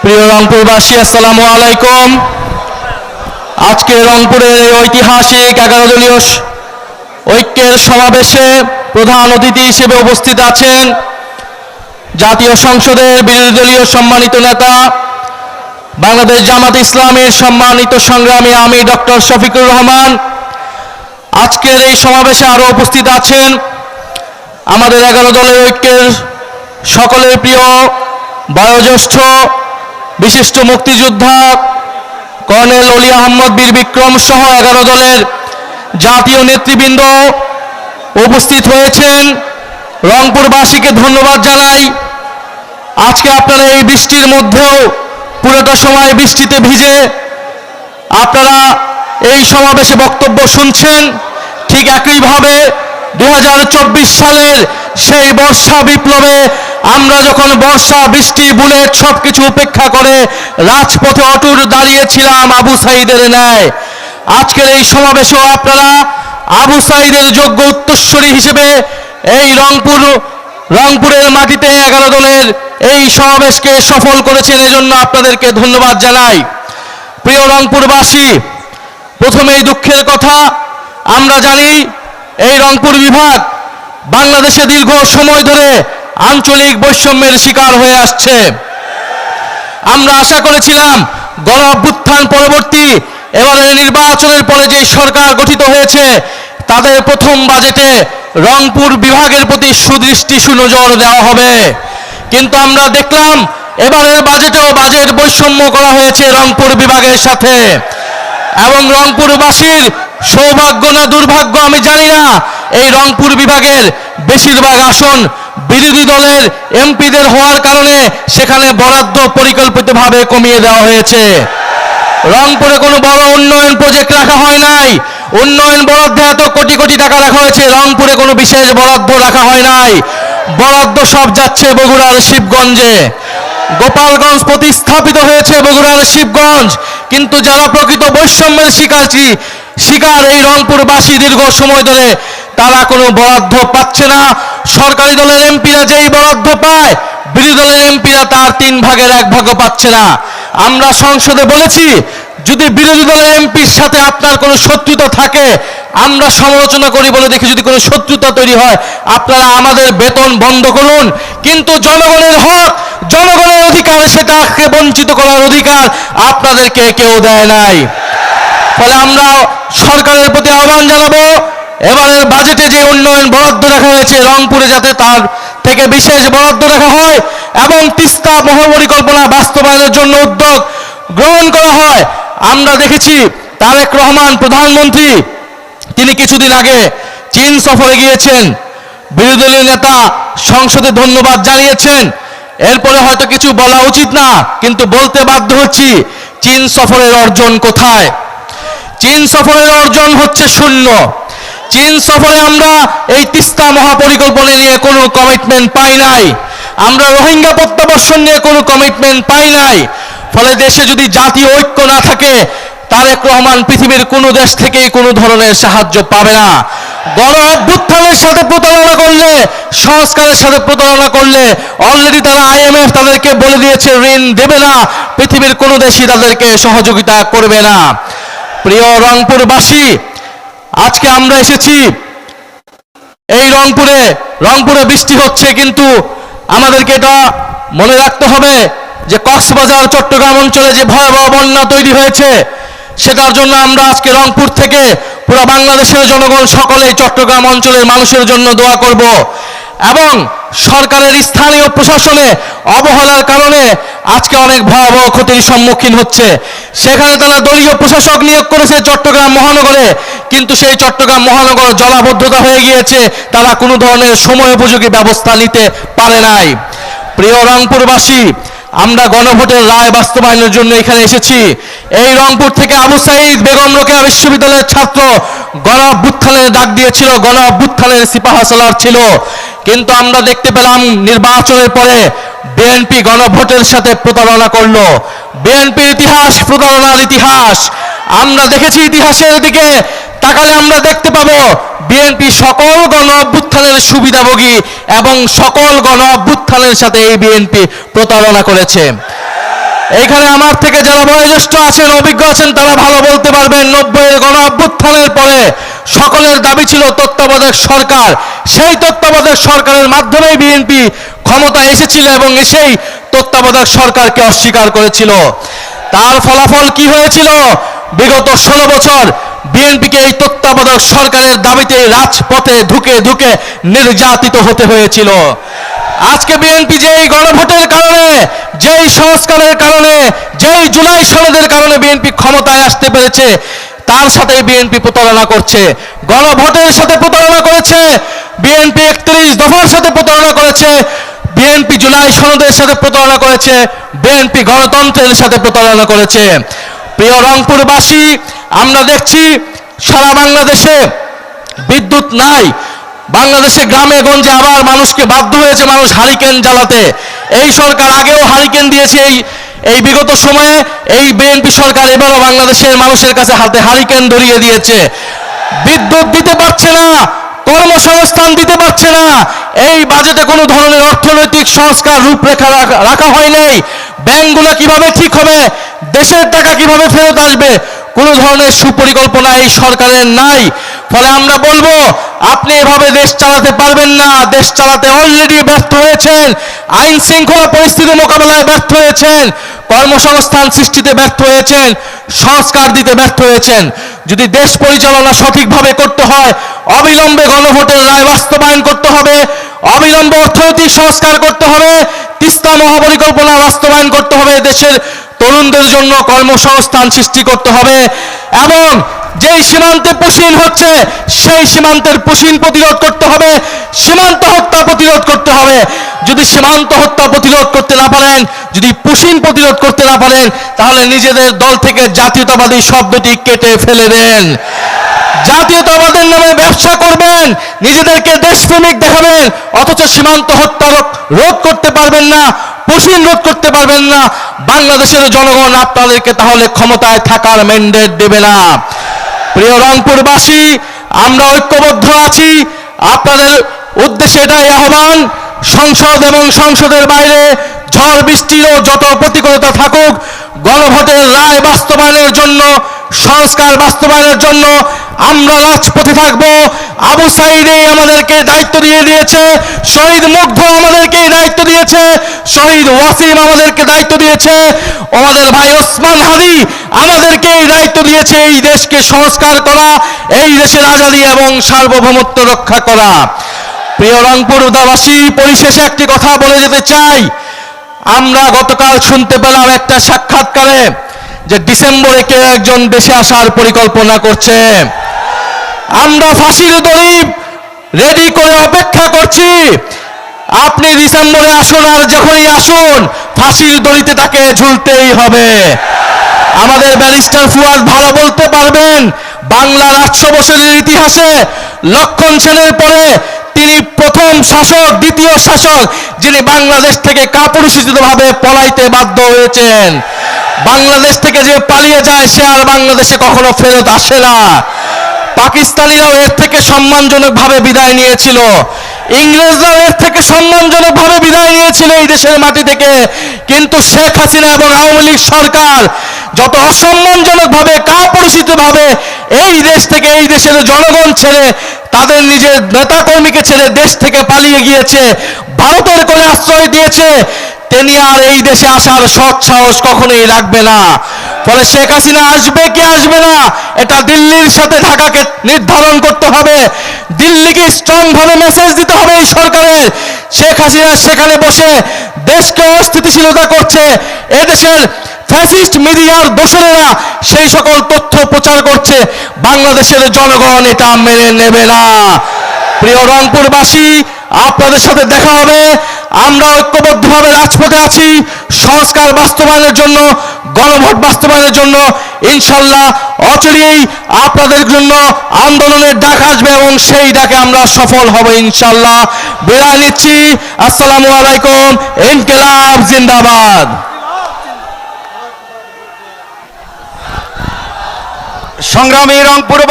প্রিয় রংপুরবাসী, আসসালামু আলাইকুম। আজকে রংপুরের এই ঐতিহাসিক 11 দলীয় ঐক্যের সমাবেশে প্রধান অতিথি হিসেবে উপস্থিত আছেন জাতীয় সংসদের বিরোধী দলীয় সম্মানিত নেতা, বাংলাদেশ জামাত ইসলামের সম্মানিত সংগ্রামী আমির ডক্টর শফিকুর রহমান। আজকের এই সমাবেশে আরও উপস্থিত আছেন আমাদের 11 দলের ঐক্যের সকলের প্রিয় বয়োজ্যেষ্ঠ বিশিষ্ট মুক্তিযোদ্ধা কর্নেল অলি আহমদ বীর বিক্রম সহ 11 দলের জাতীয় নেতৃবৃন্দ উপস্থিত হয়েছেন। রংপুরবাসীকে ধন্যবাদ জানাই। আজকে আপনারা এই বৃষ্টির মধ্যেও পুরোটা সময় বৃষ্টিতে ভিজে আপনারা এই সমাবেশে বক্তব্য শুনছেন। ঠিক একইভাবে 2024 সালের সেই বর্ষা বিপ্লবে আমরা যখন বর্ষা, বৃষ্টি, বুলেট সবকিছু উপেক্ষা করে রাজপথে অটুট দাঁড়িয়েছিলাম আবু সাঈদের ন্যায়, আজকের এই সমাবেশেও আপনারা আবু সাঈদের যোগ্য উত্তরসূরি হিসেবে এই রংপুরের মাটিতে 11 দলের এই সমাবেশকে সফল করেছেন। এজন্য আপনাদেরকে ধন্যবাদ জানাই। প্রিয় রংপুরবাসী, প্রথমেই দুঃখের কথা, আমরা জানি এই রংপুর বিভাগ বাংলাদেশে দীর্ঘ সময় ধরে আঞ্চলিক বৈষম্যের শিকার হয়ে আসছে। আমরা আশা করেছিলাম গণ অভ্যুত্থান পরবর্তী এবারের নির্বাচনের পরে যে সরকার গঠিত হয়েছে তাদের প্রথম বাজেটে রংপুর বিভাগের প্রতি সুদৃষ্টি সুনজর দেওয়া হবে, কিন্তু আমরা দেখলাম এবারের বাজেটেও বাজেট বৈষম্য করা হয়েছে রংপুর বিভাগের সাথে। এবং রংপুরবাসীর সৌভাগ্য না দুর্ভাগ্য আমি জানি না, এই রংপুর বিভাগের বেশিরভাগ আসন বিরোধী দলের এমপিদের হওয়ার কারণে সেখানে বরাদ্দ পরিকল্পিতভাবে কমিয়ে দেওয়া হয়েছে। রংপুরে কোনো বড় উন্নয়ন প্রজেক্ট রাখা হয় নাই। উন্নয়ন বরাদ্দে এত কোটি কোটি টাকা রাখা হয়েছে, রংপুরে কোনো বিশেষ বরাদ্দ রাখা হয় নাই। বরাদ্দ সব যাচ্ছে বগুড়ার শিবগঞ্জে। গোপালগঞ্জ প্রতিস্থাপিত হয়েছে বগুড়ার শিবগঞ্জ, কিন্তু যারা প্রকৃত বৈষম্যের শিকার এই রংপুরবাসী দীর্ঘ সময় ধরে তারা কোনো বরাদ্দ পাচ্ছে না। সরকারি দলের এমপিরা যেই বরাদ্দ পায় বিরোধী দলের এমপিরা তার 3 ভাগের 1 ভাগও পাচ্ছে না। আমরা সংসদে বলেছি, যদি বিরোধী দলের এমপির সাথে আপনার কোনো শত্রুতা থাকে আমরা সমালোচনা করি বলে দেখি, যদি কোনো শত্রুতা তৈরি হয় আপনারা আমাদের বেতন বন্ধ করুন, কিন্তু জনগণের হক, জনগণের অধিকার, সেটাকে বঞ্চিত করার অধিকার আপনাদেরকে কেউ দেয় নাই। ফলে আমরা সরকারের প্রতি আহ্বান জানাবো, এবারের বাজেটে যে উন্নয়ন বরাদ্দ রাখা হয়েছে রংপুরে যাতে তার থেকে বিশেষ বরাদ্দ রাখা হয় এবং তিস্তা মহাপরিকল্পনা বাস্তবায়নের জন্য উদ্যোগ গ্রহণ করা হয়। আমরা দেখেছি তারেক রহমান প্রধানমন্ত্রী তিনি কিছুদিন আগে চীন সফরে গিয়েছেন, বিরোধী দলীয় নেতা সংসদে ধন্যবাদ জানিয়েছেন। এরপরে হয়তো কিছু বলা উচিত না, কিন্তু বলতে বাধ্য হচ্ছি, চীন সফরের অর্জন কোথায়? চীন সফরের অর্জন হচ্ছে শূন্য। চীন সফরে আমরা এই তিস্তা মহাপরিকল্পনা নিয়ে কোনো কমিটমেন্ট পাই নাই, আমরা রোহিঙ্গা প্রত্যাবর্ষণ নিয়ে কোনো কমিটমেন্ট পাই নাই। ফলে দেশে যদি জাতীয় ঐক্য না থাকে তারেক রহমান পৃথিবীর কোনো দেশ থেকেই কোনো ধরনের সাহায্য পাবে না। গণ অভ্যুত্থানের সাথে প্রতারণা করলে, সংস্কারের সাথে প্রতারণা করলে অলরেডি তারা IMF তাদেরকে বলে দিয়েছে ঋণ দেবে না, পৃথিবীর কোনো দেশই তাদেরকে সহযোগিতা করবে না। প্রিয় রংপুরবাসী, আজকে আমরা এসেছি এই রংপুরে বৃষ্টি হচ্ছে, কিন্তু আমাদেরকে এটা মনে রাখতে হবে যে কক্সবাজার, চট্টগ্রাম অঞ্চলে যে ভয়াবহ বন্যা তৈরি হয়েছে সেটার জন্য আমরা আজকে রংপুর থেকে পুরো বাংলাদেশের জনগণ সকলেই চট্টগ্রাম অঞ্চলের মানুষের জন্য দোয়া করব। এবং সরকারের স্থানীয় প্রশাসনে অবহেলার কারণে আজকে অনেক ভয়াবহ ক্ষতির সম্মুখীন হচ্ছে। সেখানে তারা দলীয় প্রশাসক নিয়োগ করেছে চট্টগ্রাম মহানগরে, কিন্তু সেই চট্টগ্রাম মহানগর জলাবদ্ধতা হয়ে গিয়েছে, তারা কোনো ধরনের সময়োপযোগী ব্যবস্থা নিতে পারে নাই। প্রিয় রংপুরবাসী, আমরা গণভোটের রায় বাস্তবায়নের জন্য এখানে এসেছি। এই রংপুর থেকে আবু সাঈদ, বেগম রোকেয়া বিশ্ববিদ্যালয়ের ছাত্র গণ অভ্যুত্থানের ডাক দিয়েছিল, গণ অভ্যুত্থানের সিপাহসালার ছিল, কিন্তু আমরা দেখতে পেলাম নির্বাচনের পরে বিএনপি গণভোটের সাথে প্রতারণা করলো। বিএনপির ইতিহাস প্রতারণার ইতিহাস। আমরা দেখেছি ইতিহাসের দিকে তাকালে আমরা দেখতে পাবো বিএনপি সকল গণ অভ্যুত্থানের সুবিধাভোগী এবং সকল গণ অভ্যুত্থানের সাথে এই বিএনপি প্রতারণা করেছে। এইখানে আমার থেকে যারা বয়োজ্যেষ্ঠ আছেন, অভিজ্ঞ আছেন, তারা ভালো বলতে পারবেন। 90-এর গণ অভ্যুত্থানের পরে সকলের দাবি ছিল তত্ত্বাবধায়ক সরকার। সেই তত্ত্বাবধায়ক সরকারের মাধ্যমেই বিএনপি ক্ষমতায় এসেছিল এবং এসেই তত্ত্বাবধায়ক সরকারকে অস্বীকার করেছিল। তার ফলাফল কি হয়েছিল? বিগত 16 বছর বিএনপিকে এই তত্ত্বাবধায়ক সরকারের দাবিতে রাজপথে ধুকে ধুকে নির্যাতিত হতে হয়েছিল। আজকে বিএনপি যেই গণভোটের কারণে, যেই সংস্কারের কারণে, যেই জুলাই সনদের কারণে বিএনপি ক্ষমতায় আসতে পেরেছে, তার সাথে বিএনপি প্রতারণা করছে। গণভোটের সাথে প্রতারণা করেছে, বিএনপি 31 দফার সাথে প্রতারণা করেছে, বিএনপি জুলাই সনদের সাথে প্রতারণা করেছে, বিএনপি গণতন্ত্রের সাথে প্রতারণা করেছে। প্রিয় রংপুরবাসী, আমরা দেখছি সারা বাংলাদেশে বিদ্যুৎ নাই। বাংলাদেশে গ্রামে গঞ্জে আবার মানুষকে বাধ্য হয়েছে মানুষ হারিকেন জ্বালাতে। এই সরকার আগেও হারিকেন দিয়েছে, এই বিগত সময়ে এই বিএনপি সরকার এবারও বাংলাদেশের মানুষের কাছে হাতে হারিকেন ধরিয়ে দিয়েছে। বিদ্যুৎ দিতে পারছে না, কর্মসংস্থান দিতে পারছে না। এই বাজেটে কোনো ধরনের অর্থনৈতিক সংস্কার রূপরেখা রাখা হয় নাই। ব্যাংকগুলো কিভাবে ঠিক হবে, দেশের টাকা কিভাবে ফেরত আসবে, কোনো ধরনের সুপরিকল্পনা এই সরকারের নাই। ফলে আমরা বলবো, আপনি এভাবে দেশ চালাতে পারবেন না। দেশ চালাতে অলরেডি ব্যর্থ হয়েছেন, আইন শৃঙ্খলা পরিস্থিতি মোকাবেলায় ব্যর্থ হয়েছেন, কর্মসংস্থান সৃষ্টিতে ব্যর্থ হয়েছেন, সংস্কার দিতে ব্যর্থ হয়েছেন। যদি দেশ পরিচালনা সঠিকভাবে করতে হয়, অবিলম্বে গণভোটের রায় বাস্তবায়ন করতে হবে, অবিলম্বে অর্থনৈতিক সংস্কার করতে হবে, তিস্তা মহাপরিকল্পনা বাস্তবায়ন করতে হবে, দেশের তরুণদের জন্য কর্মসংস্থান সৃষ্টি করতে হবে এবং যেই সীমান্তে পুশিন হচ্ছে সেই সীমান্তের পুশিন প্রতিরোধ করতে হবে, সীমান্ত হত্যা প্রতিরোধ করতে হবে। যদি সীমান্ত হত্যা প্রতিরোধ করতে না পারেন, যদি পুশিন প্রতিরোধ করতে না পারেন, তাহলে নিজেদের দল থেকে জাতীয়তাবাদী শব্দটি কেটে ফেলে দেন। জাতীয়তাবাদের নামে ব্যবসা করবেন, নিজেদেরকে দেশপ্রেমিক দেখাবেন, অথচ সীমান্ত হত্যা রোধ করতে পারবেন না, পুশিন রোধ করতে পারবেন না। বাংলাদেশের জনগণ আপনাদেরকে তাহলে ক্ষমতায় থাকার ম্যান্ডেট দেবে না। প্রিয় রংপুরবাসী, আমরা ঐক্যবদ্ধ আছি। আপনাদের উদ্দেশ্যে এটাই আহ্বান, সংসদ এবং সংসদের বাইরে ঝড় বৃষ্টিরও যত প্রতিকূলতা থাকুক, গণভোটের রায় বাস্তবায়নের জন্য, সংস্কার বাস্তবায়নের জন্য আমরা রাজপথে থাকব। আবু সাঈদই আমাদেরকে দায়িত্ব দিয়ে দিয়েছে, শহীদ মুগ্ধ আমাদেরকে দায়িত্ব দিয়েছে, শহীদ ওয়াসিম আমাদেরকে দায়িত্ব দিয়েছে, আমাদের ভাই ওসমান হাদি আমাদেরকে দায়িত্ব দিয়েছে এই দেশকে সংস্কার করা, এই দেশের আজাদী এবং সার্বভৌমত্ব রক্ষা করা। প্রিয় রংপুরবাসী, পরিশেষে একটি কথা বলে যেতে চাই। আমরা গতকাল শুনতে পেলাম একটা সাক্ষাৎকারে যে ডিসেম্বরে কেউ একজন দেশে আসার পরিকল্পনা করছে। আমরা ফাঁসির দড়ি রেডি করে অপেক্ষা করছি। আপনি ডিসেম্বরে আসুন, আর যখনই আসুন ফাঁসির দড়িতে তাকে ঝুলতেই হবে। আমাদের ব্যারিস্টার ফুয়াদ ভালো বলতে পারবেন, বাংলার 800 বছরের ইতিহাসে লক্ষণ সেনের পরে তিনি প্রথম শাসক, দ্বিতীয় শাসক যিনি বাংলাদেশ থেকে কাপুরুষিতভাবে পলাইতে বাধ্য হয়েছেন। বাংলাদেশ থেকে যে পালিয়ে যায় সে আর বাংলাদেশে কখনো ফেরত আসে না। পাকিস্তানিরাও এর থেকে সম্মানজনকভাবে বিদায় নিয়েছিল, ইংরেজরাও এর থেকে সম্মানজনকভাবে বিদায় নিয়েছিল এই দেশের মাটি থেকে। কিন্তু শেখ হাসিনা এবং আওয়ামী লীগ সরকার যত অসম্মানজনকভাবে, কাপুরুষিতভাবে এই দেশ থেকে, এই দেশের জনগণ ছেড়ে, তাদের নিজের নেতাকর্মীকে ছেড়ে দেশ থেকে পালিয়ে গিয়েছে, ভারতের কোলে আশ্রয় দিয়েছে, তিনি আর এই দেশে আসার সৎ সাহস কখনোই রাখবে না। ফলে শেখ হাসিনা আসবে কি আসবে না, এটা দিল্লির সাথে ঢাকাকে নির্ধারণ করতে হবে। দিল্লিকে স্ট্রং ভাবে মেসেজ দিতে হবে এই সরকারের। শেখ হাসিনা সেখানে বসে দেশকে অস্থিতিশীলতা করছে, এদেশের ফ্যাসিস্ট মিডিয়ার দোসরেরা সেই সকল তথ্য প্রচার করছে, বাংলাদেশের জনগণ এটা মেনে নেবে না। প্রিয় রংপুরবাসী, আপনাদের সাথে দেখা হবে। আমরা ঐক্যবদ্ধভাবে রাজপথে আছি সংস্কার বাস্তবায়নের জন্য, গণভোট বাস্তবায়নের জন্য। ইনশাল্লাহ অচিরেই আপনাদের জন্য আন্দোলনের ডাক আসবে এবং সেই ডাকে আমরা সফল হব ইনশাল্লাহ। বিদায় নিচ্ছি। আসসালামু আলাইকুম। ইনকিলাব জিন্দাবাদ। সংগ্রামী রংপুরবাসী।